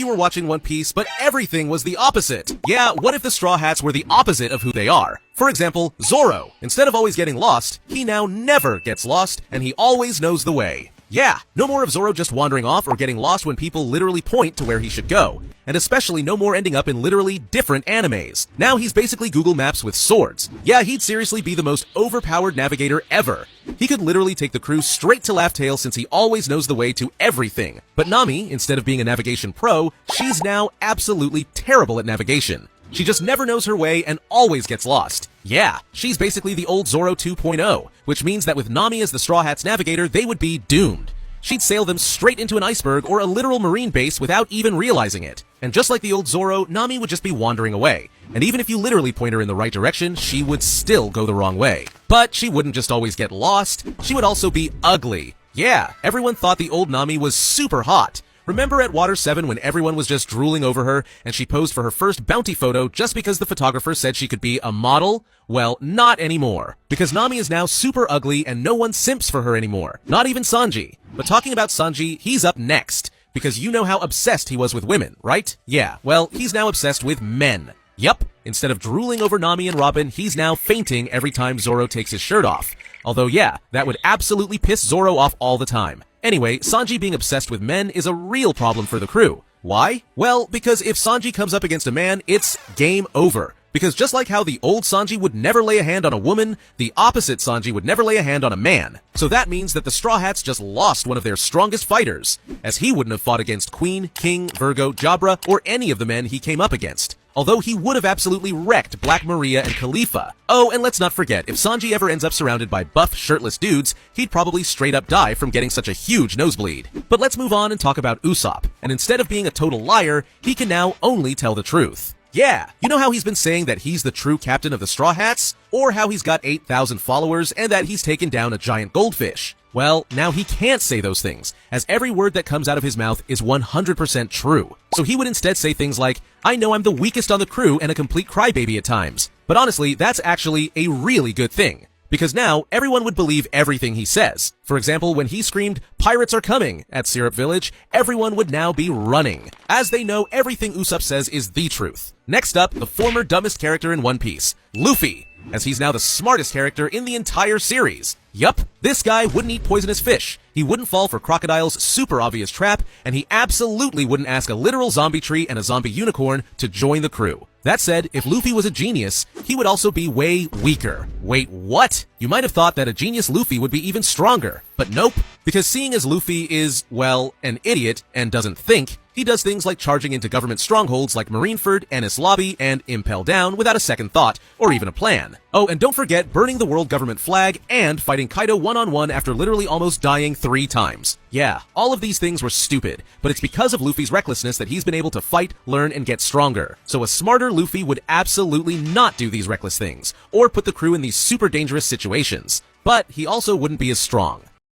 you were watching One Piece, but everything was the opposite. Yeah, what if the Straw Hats were the opposite of who they are? For example, Zoro. Instead of always getting lost, he now never gets lost, and he always knows the way. Yeah, no more of Zoro just wandering off or getting lost when people literally point to where he should go. And especially no more ending up in literally different animes. Now he's basically Google Maps with swords. Yeah, he'd seriously be the most overpowered navigator ever. He could literally take the crew straight to Laugh Tale since he always knows the way to everything. But Nami, instead of being a navigation pro, she's now absolutely terrible at navigation. She just never knows her way and always gets lost. Yeah, she's basically the old Zoro 2.0, which means that with Nami as the Straw Hats navigator, they would be doomed. She'd sail them straight into an iceberg or a literal marine base without even realizing it. And just like the old Zoro, Nami would just be wandering away. And even if you literally point her in the right direction, she would still go the wrong way. But she wouldn't just always get lost, she would also be ugly. Yeah, everyone thought the old Nami was super hot. Remember at Water 7 when everyone was just drooling over her and she posed for her first bounty photo just because the photographer said she could be a model? Well, not anymore. Because Nami is now super ugly and no one simps for her anymore. Not even Sanji. But talking about Sanji, he's up next. Because you know how obsessed he was with women, right? Yeah, well, he's now obsessed with men. Yup, instead of drooling over Nami and Robin, he's now fainting every time Zoro takes his shirt off. Although yeah, that would absolutely piss Zoro off all the time. Anyway, Sanji being obsessed with men is a real problem for the crew. Why? Well, because if Sanji comes up against a man, it's game over. Because just like how the old Sanji would never lay a hand on a woman, the opposite Sanji would never lay a hand on a man. So that means that the Straw Hats just lost one of their strongest fighters, as he wouldn't have fought against Queen, King, Virgo, Jabra, or any of the men he came up against. Although he would have absolutely wrecked Black Maria and Khalifa. Oh, and let's not forget, if Sanji ever ends up surrounded by buff, shirtless dudes, he'd probably straight up die from getting such a huge nosebleed. But let's move on and talk about Usopp. And instead of being a total liar, he can now only tell the truth. Yeah, you know how he's been saying that he's the true captain of the Straw Hats? Or how he's got 8,000 followers and that he's taken down a giant goldfish? Well, now he can't say those things, as every word that comes out of his mouth is 100% true. So he would instead say things like, I know I'm the weakest on the crew and a complete crybaby at times. But honestly, that's actually a really good thing. Because now, everyone would believe everything he says. For example, when he screamed, "Pirates are coming!" at Syrup Village, everyone would now be running, as they know everything Usopp says is the truth. Next up, the former dumbest character in One Piece, Luffy, as he's now the smartest character in the entire series. Yup, this guy wouldn't eat poisonous fish, he wouldn't fall for Crocodile's super obvious trap, and he absolutely wouldn't ask a literal zombie tree and a zombie unicorn to join the crew. That said, if Luffy was a genius, he would also be way weaker. Wait, what? You might have thought that a genius Luffy would be even stronger, but nope. Because seeing as Luffy is, well, an idiot and doesn't think, he does things like charging into government strongholds like Marineford, Enies Lobby, and Impel Down without a second thought, or even a plan. Oh, and don't forget burning the world government flag and fighting Kaido one-on-one after literally almost dying 3 times. Yeah, all of these things were stupid, but it's because of Luffy's recklessness that he's been able to fight, learn, and get stronger. So a smarter Luffy would absolutely not do these reckless things, or put the crew in these super dangerous situations. But he also wouldn't be as strong.